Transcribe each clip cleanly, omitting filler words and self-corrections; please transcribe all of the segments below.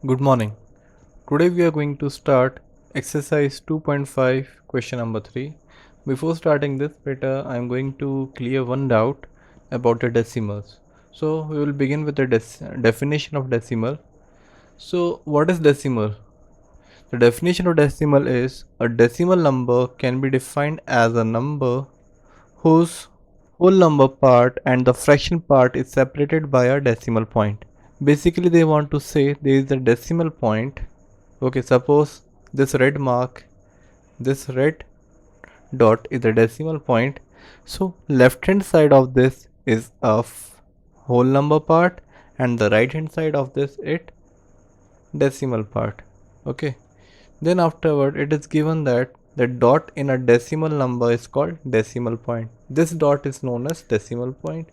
Good morning. Today we are going to start exercise 2.5 question number 3. Before starting this better, I am going to clear one doubt about the decimals. So we will begin with the definition of decimal. So what is decimal? The definition of decimal is a decimal number can be defined as a number whose whole number part and the fraction part is separated by a decimal point. Basically they want to say there is a decimal point. Okay, suppose this red mark, this red dot is a decimal point. So left hand side of this is a whole number part and the right hand side of this it decimal part. Okay. Then afterward it is given that the dot in a decimal number is called decimal point. This dot is known as decimal point.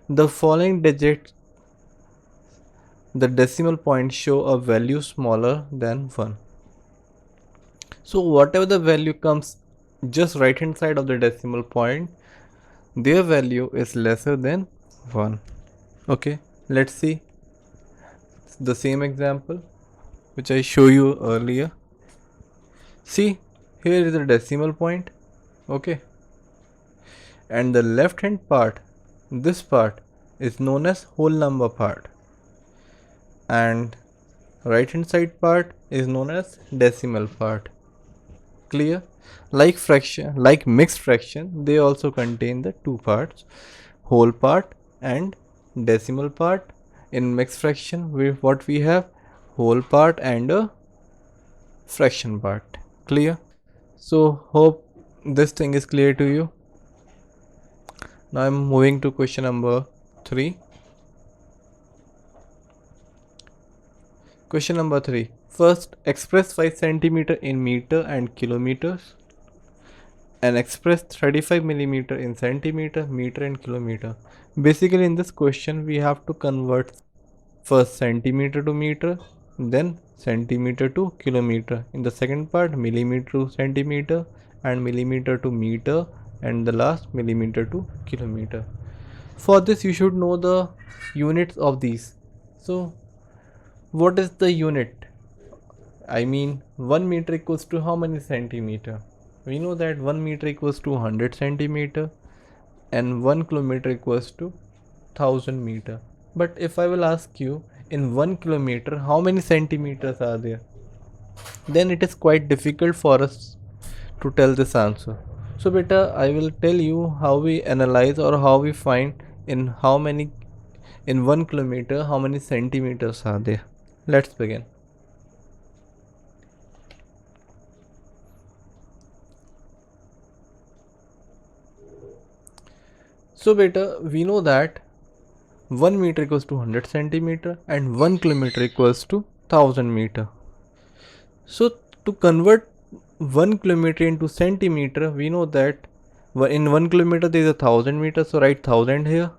The following digits the decimal point show a value smaller than 1. So whatever the value comes just right hand side of the decimal point, their value is lesser than 1. Okay, let's see the same example which I show you earlier. See, here is the decimal point. Okay, and the left hand part, this part is known as whole number part, and right hand side part is known as decimal part. Clear? Like mixed fraction, they also contain the two parts, whole part and decimal part. In mixed fraction, what we have whole part and a fraction part. Clear? So hope this thing is clear to you. Now I'm moving to question number 3. Question number 3. First, express 5 centimeter in meter and kilometers, and express 35 millimeter in centimeter, meter and kilometer. Basically in this question we have to convert first centimeter to meter, then centimeter to kilometer. In the second part millimeter to centimeter and millimeter to meter, and the last millimeter to kilometer. For this you should know the units of these. So what is the unit? I mean 1 meter equals to how many centimeter? We know that 1 meter equals to 100 centimeter and 1 kilometer equals to 1000 meter. But if I will ask you in 1 kilometer how many centimeters are there, then it is quite difficult for us to tell this answer. So beta, I will tell you how we analyze or how we find in 1 kilometer how many centimeters are there. Let's begin. So beta, we know that 1 meter equals to 100 centimeter and 1 kilometer equals to 1000 meter. So to convert 1 kilometer into centimeter, we know that in 1 kilometer there is 1000 meters, so write 1000 here.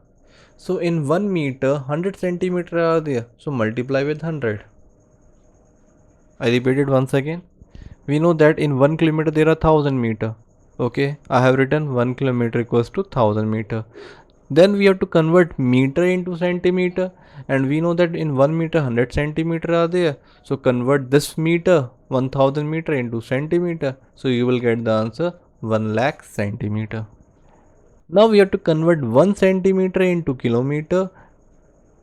So in 1 meter 100 centimeter are there, so multiply with 100. I repeat it once again. We know that in 1 kilometer there are 1000 meter. Okay, I have written 1 kilometer equals to 1000 meter. Then we have to convert meter into centimeter, and we know that in 1 meter 100 centimeter are there. So convert this meter 1000 meter into centimeter. So you will get the answer 1 lakh centimeter. Now we have to convert 1 centimeter into kilometer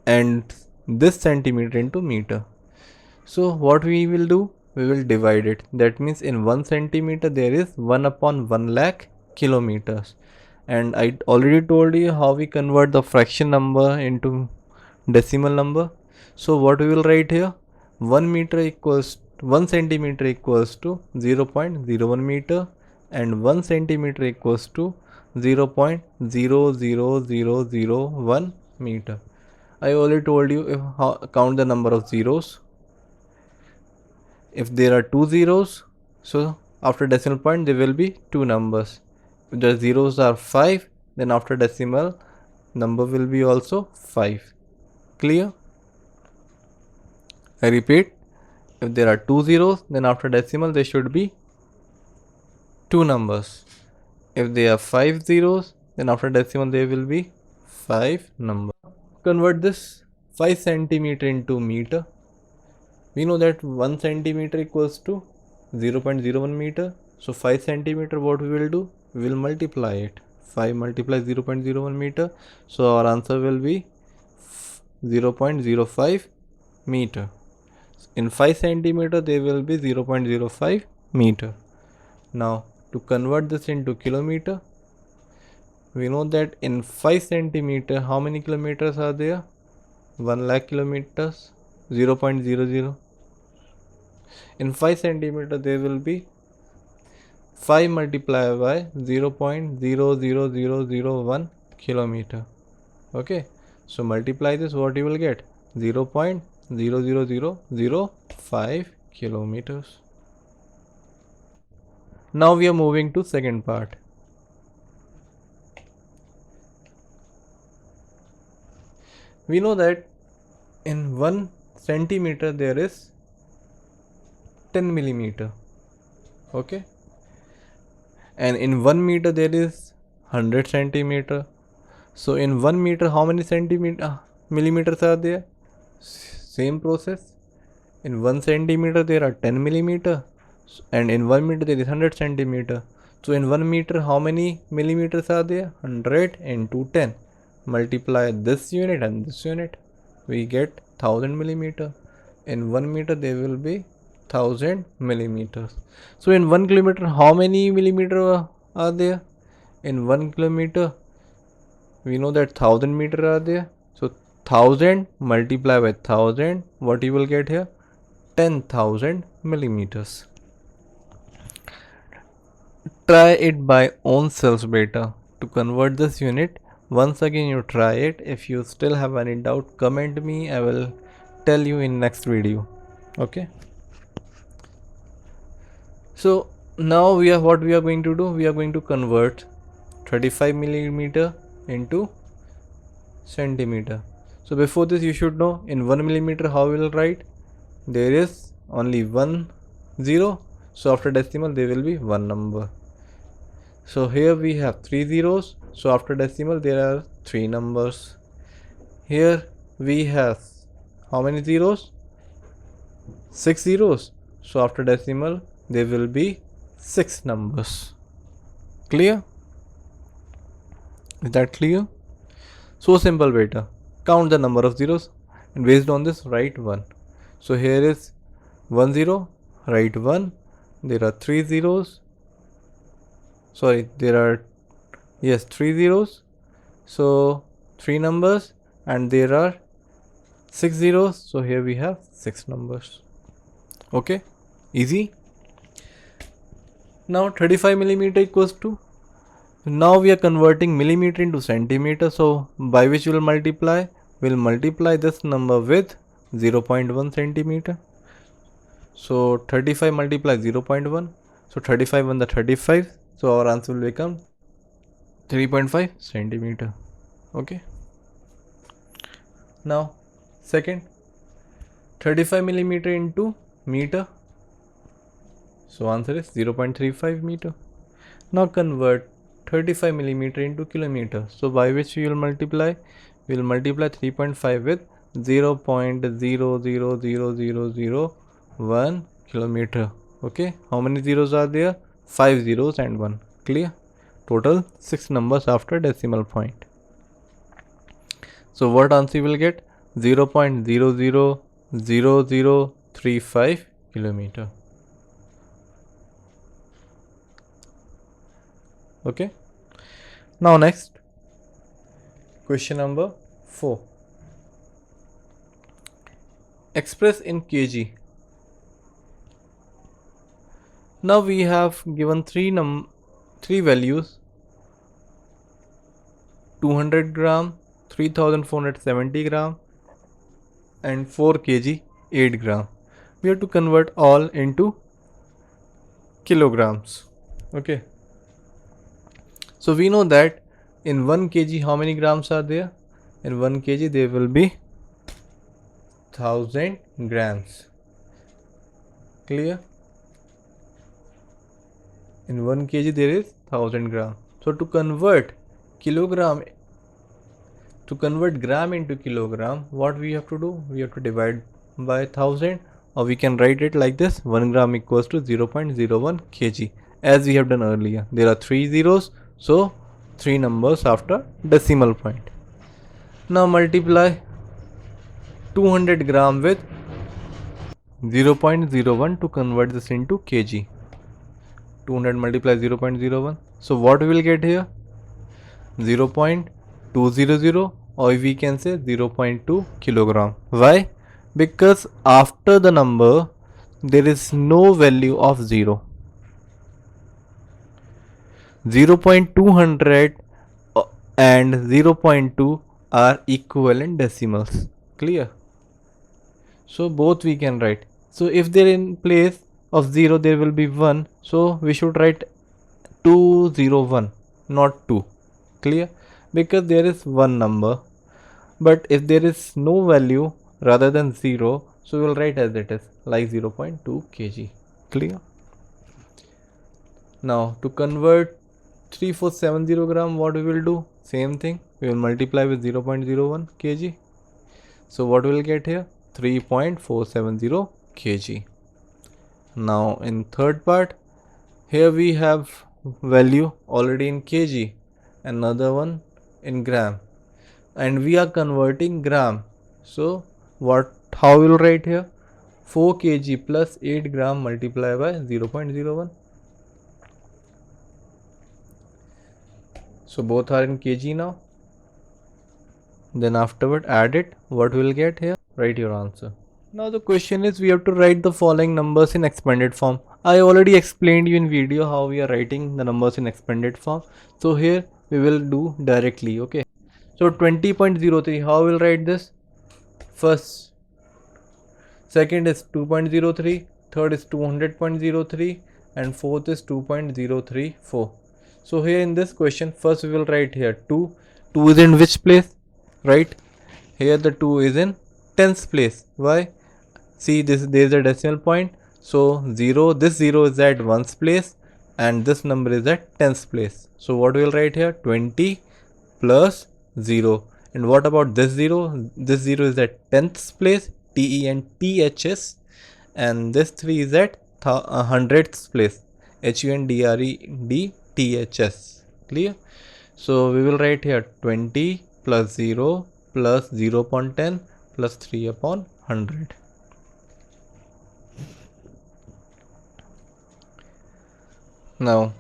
and this centimeter into meter. So what we will do? We will divide it. That means in 1 centimeter there is 1 upon 1 lakh kilometers. And I already told you how we convert the fraction number into decimal number. So what we will write here? 1 centimeter equals to 0.01 meter and 1 centimeter equals to 0.00001 meter. I already told you count the number of zeros. If there are two zeros, so after decimal point there will be two numbers. If the zeros are 5, then after decimal number will be also 5. Clear? I repeat, if there are two zeros, then after decimal there should be two numbers. If there are 5 zeros, then after decimal there will be 5 numbers. Convert this 5 centimeter into meter. We know that 1 centimeter equals to 0.01 meter. So 5 centimeter, what we will do? We will multiply it. 5 multiply 0.01 meter. So our answer will be 0.05 meter. In 5 centimeter, they will be 0.05 meter. Now to convert this into kilometer, we know that in 5 centimeter, how many kilometers are there? 1 lakh kilometers, 0.00. In 5 centimeter, there will be 5 multiplied by 0.00001 kilometer. Okay, so multiply this, what you will get? 0.00005 kilometers. Now we are moving to second part. We know that in 1 centimeter there is 10 millimeter. Okay, and in 1 meter there is 100 centimeter. So in 1 meter, how many millimeters are there? Same process. In 1 centimeter there are 10 millimeter, and in 1 meter there is 100 centimeter. So in 1 meter, how many millimeters are there? 100 into 10. Multiply this unit and this unit, we get 1000 millimeter. In 1 meter there will be 1000 millimeters. So in 1 kilometer, how many millimeter are there? In 1 kilometer, we know that 1000 meter are there. So 1000 multiply by 1000, what you will get here? 10,000 millimeters. Try it by own self beta to convert this unit. Once again you try it. If you still have any doubt, comment me. I will tell you in next video. Okay. So now what we are going to do? We are going to convert 35 millimeter into centimeter. So before this, you should know in 1 millimeter how we will write. There is only one zero. So after decimal there will be one number. So here we have 3 zeros. So after decimal there are 3 numbers. Here we have how many zeros? 6 zeros. So after decimal there will be 6 numbers. Clear? Is that clear? So simple beta. Count the number of zeros and based on this write 1. So here is 1 0, write 1. There are 3 zeros. Sorry, there are 3 zeros. So 3 numbers, and there are 6 zeros. So here we have 6 numbers. Okay, easy. Now 35 millimeter equals to, now we are converting millimeter into centimeter. So by which we will multiply? We'll multiply this number with 0.1 centimeter. So 35 multiply 0.1. So 35 on the 35. So our answer will become 3.5 centimeter. Okay. Now second, 35 millimeter into meter. So answer is 0.35 meter. Now convert 35 millimeter into kilometer. So by which we will multiply? We will multiply 3.5 with 0.00001 kilometer. Okay, how many zeros are there? 5 zeros and 1. Clear? Total 6 numbers after decimal point. So what answer you will get? 0.000035 kilometer. Okay. Now next, question number 4. Express in kg. Now we have given three values: 200 gram, 3470 gram, and 4 kg 8 gram. We have to convert all into kilograms. Okay. So we know that in 1 kg how many grams are there? In 1 kg there will be 1000 grams. Clear? In 1 kg there is 1000 gram. So to convert gram into kilogram, what we have to do? We have to divide by 1000. or we can write it like this: 1 gram equals to 0.01 kg, as we have done earlier. There are 3 zeros, so 3 numbers after decimal point. Now multiply 200 gram with 0.01 to convert this into kg. 200 multiply 0.01. So what we will get here? 0.200, or we can say 0.2 kilogram. Why? Because after the number there is no value of 0. 0.200 and 0.2 are equivalent decimals. Clear? So both we can write. So if there in place of 0 there will be 1, so we should write 201, not 2. Clear? Because there is one number. But if there is no value rather than 0, so we will write as it is, like 0.2 kg. Clear? Now to convert 3470 gram, what we will do? Same thing, we will multiply with 0.01 kg. So what we will get here? 3.470 kg. Now in third part, here we have value already in kg, another one in gram, and we are converting gram. So how will write here? 4 kg plus 8 gram multiplied by 0.01. So both are in kg now. Then afterward add it. What will get here? Write your answer. Now the question is, we have to write the following numbers in expanded form. I already explained you in video how we are writing the numbers in expanded form. So here we will do directly. Okay. So 20.03, how will write this? First, second is 2.03, third is 200.03, and fourth is 2.034. So here in this question, first we will write here 2. 2 is in which place? Right? Here the 2 is in tens place. Why? See, there is a decimal point. So 0, this 0 is at ones place and this number is at tens place. So what we will write here? 20 plus 0. And what about this 0? This 0 is at tenths place, TENTHS, and this 3 is at hundredths place, HUNDREDTHS. Clear? So we will write here 20 plus 0 plus 0 upon 10 plus 3 upon 100. Now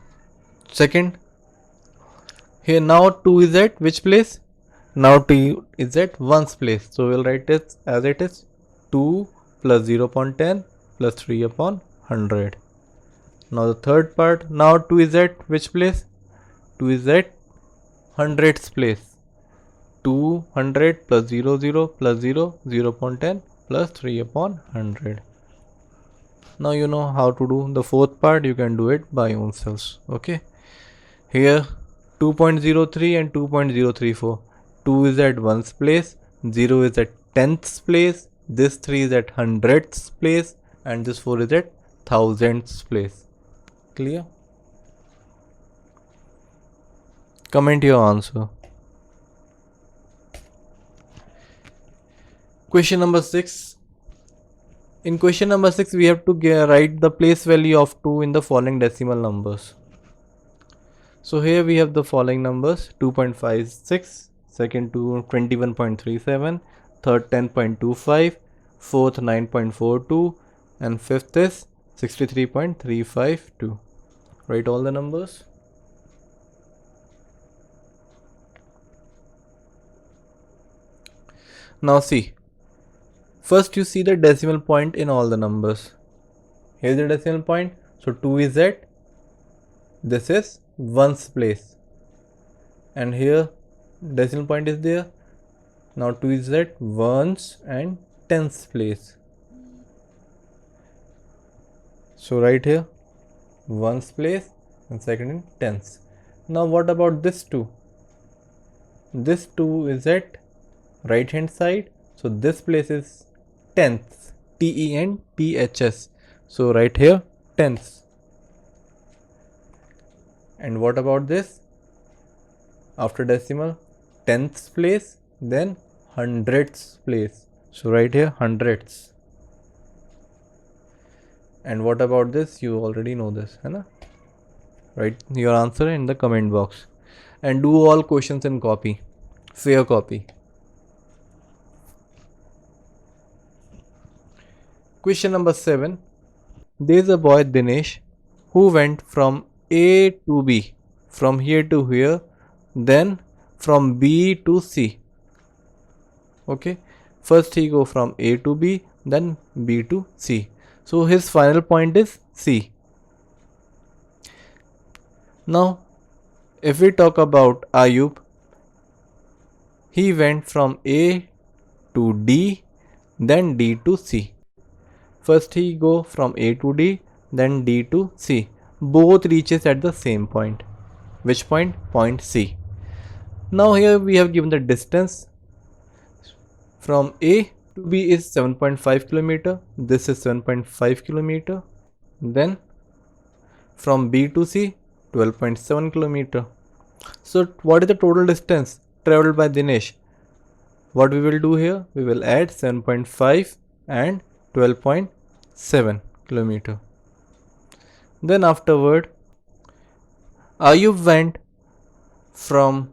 second, here now 2 is at which place? Now 2 is at ones place. So we'll write it as it is, 2 plus 0 upon 10 plus 3 upon 100. Now the third part, now 2 is at which place? 2 is at hundredths place. 200 plus 0 0 plus 0, 0 upon 10 plus 3 upon 100. Now you know how to do the fourth part, you can do it by yourselves. Okay. Here 2.03 and 2.034. 2 is at ones place, 0 is at tenths place, this 3 is at hundredths place, and this 4 is at thousandths place. Clear? Comment your answer. Question number 6. In question number 6, we have to write the place value of 2 in the following decimal numbers. So here we have the following numbers: 2.56, second 21.37, third 10.25, fourth 9.42, and fifth is 63.352. Write all the numbers. Now see, first you see the decimal point in all the numbers. Here's the decimal point. So 2 is at, this is ones place, and here decimal point is there. Now 2 is at ones and tens place. So right here ones place and second in tens. Now what about this 2? This 2 is at right hand side, so this place is tenths, TENTHS. So right here tenths. And what about this? After decimal, tenths place, then hundredths place. So right here hundredths. And what about this? You already know this, है ना? Write your answer in the comment box. And do all questions in copy. Fair copy. Question number 7. There is a boy Dinesh who went from A to B, from here to here, then from B to C. Okay, first he go from A to B, then B to C. So his final point is C. Now, if we talk about Ayub, he went from A to D, then D to C. First he go from A to D, then D to C. Both reaches at the same point. Which point? Point C. Now here we have given the distance from A to B is 7.5 kilometer. This is 7.5 kilometer. Then from B to C 12.7 kilometer. So what is the total distance traveled by Dinesh? What we will do here? We will add 7.5 and 12.7 kilometer. Then afterward, Ayub went from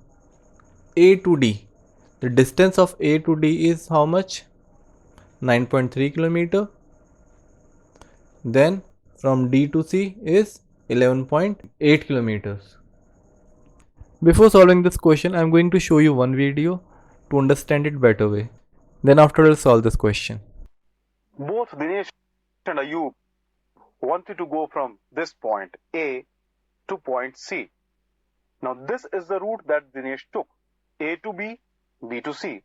A to D. The distance of A to D is how much? 9.3 kilometer. Then from D to C is 11.8 kilometers. Before solving this question, I am going to show you one video to understand it better way. Then after I'll solve this question. Both Dinesh and Ayub wanted to go from this point A to point C. Now this is the route that Dinesh took, A to B, B to C.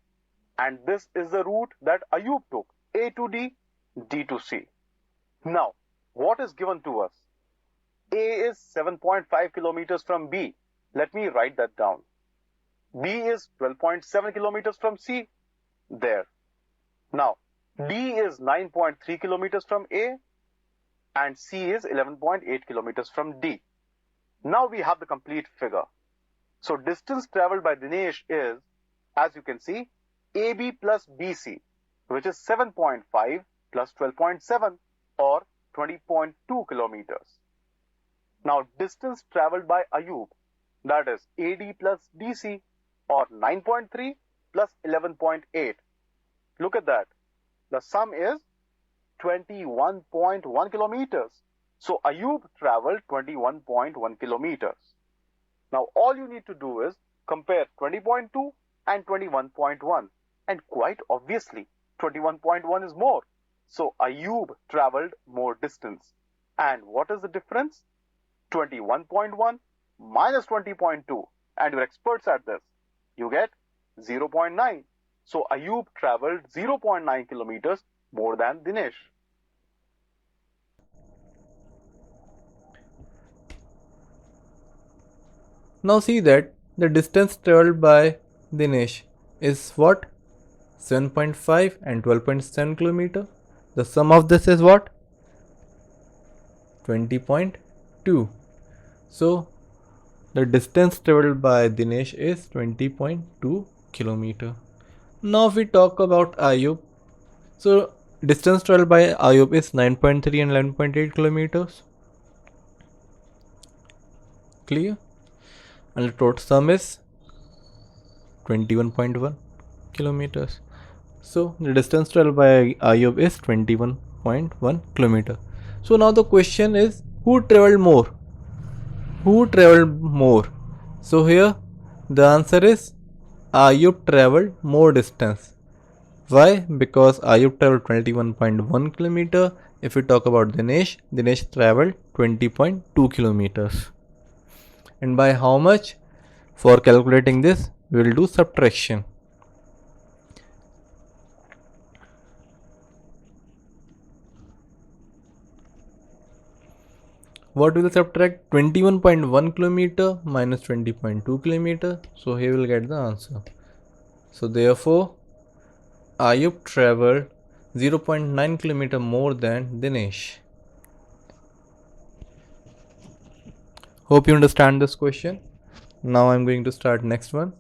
And this is the route that Ayub took, A to D, D to C. Now, what is given to us? A is 7.5 kilometers from B. Let me write that down. B is 12.7 kilometers from C. There. Now, D is 9.3 kilometers from A and C is 11.8 kilometers from D. Now we have the complete figure. So distance traveled by Dinesh is, as you can see, AB plus BC, which is 7.5 plus 12.7 or 20.2 kilometers. Now distance traveled by Ayub, that is AD plus BC or 9.3 plus 11.8. Look at that. The sum is 21.1 kilometers. So Ayub traveled 21.1 kilometers. Now all you need to do is compare 20.2 and 21.1. And quite obviously, 21.1 is more. So Ayub traveled more distance. And what is the difference? 21.1 minus 20.2. And you're experts at this. You get 0.9. So Ayub traveled 0.9 kilometers more than Dinesh. Now see that the distance traveled by Dinesh is what? 7.5 and 12.7 kilometer. The sum of this is what? 20.2. So the distance traveled by Dinesh is 20.2 kilometer. Now if we talk about Ayub, so distance traveled by Ayub is 9.3 and 11.8 kilometers. Clear? And the total sum is 21.1 kilometers. So the distance traveled by Ayub is 21.1 kilometer. So now the question is, who traveled more? Who traveled more? So here the answer is Ayub traveled more distance. Why? Because Ayub traveled 21.1 kilometer. If we talk about Dinesh traveled 20.2 kilometers. And by how much? For calculating this, we will do subtraction. What will subtract? 21.1 kilometer minus 20.2 kilometer. So here we will get the answer. So therefore, Ayub traveled 0.9 kilometer more than Dinesh. Hope you understand this question. Now I'm going to start next one.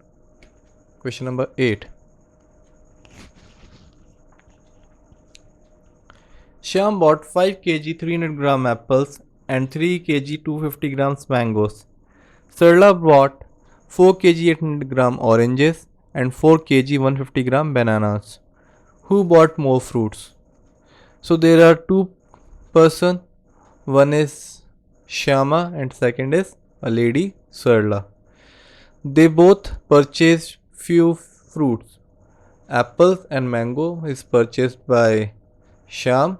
Question number 8. Shyam bought 5 kg 300 gram apples and 3 kg 250 grams mangoes. Sarla bought 4 kg 800 gram oranges and 4 kg 150 gram bananas. Who bought more fruits? So there are two person. One is Shyama and second is a lady Sarla. They both purchased few fruits. Apples and mango is purchased by Shyam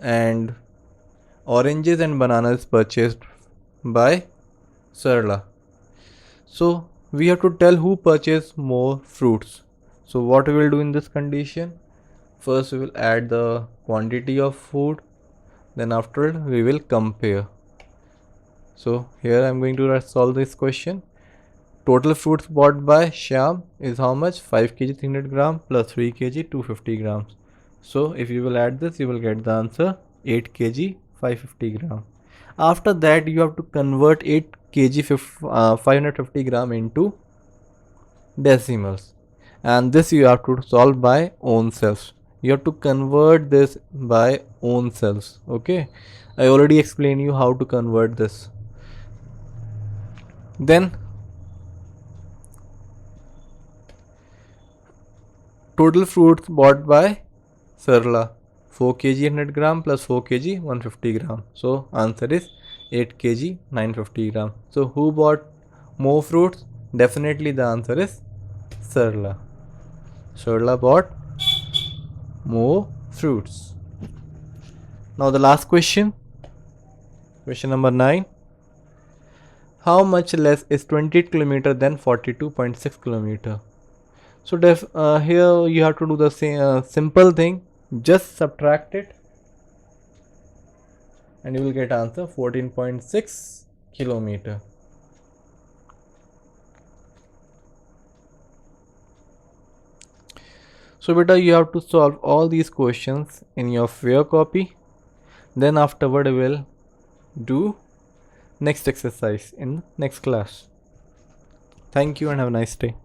and oranges and bananas purchased by Sarla. So we have to tell who purchased more fruits. So what we will do in this condition? First we will add the quantity of food, then after we will compare. So here I am going to solve this question. Total fruits bought by Shyam is how much? 5 kg 300 gram plus 3 kg 250 grams. So if you will add this, you will get the answer 8 kg 550 gram. After that, you have to convert 8 kg 550 gram into decimals, and this you have to solve by own self. You have to convert this by own selves. Okay, I already explained you how to convert this. Then total fruits bought by Sarla, 4 kg 100 gram plus 4 kg 150 gram. So answer is 8 kg 950 gram. So who bought more fruits? Definitely the answer is Sarla. Sarla bought more fruits. Now the last question. Question number 9. How much less is 28 kilometer than 42.6 kilometer? So here you have to do the same simple thing. Just subtract it and you will get answer 14.6 kilometer. So beta, you have to solve all these questions in your fair copy. Then afterward we will do next exercise in next class. Thank you and have a nice day.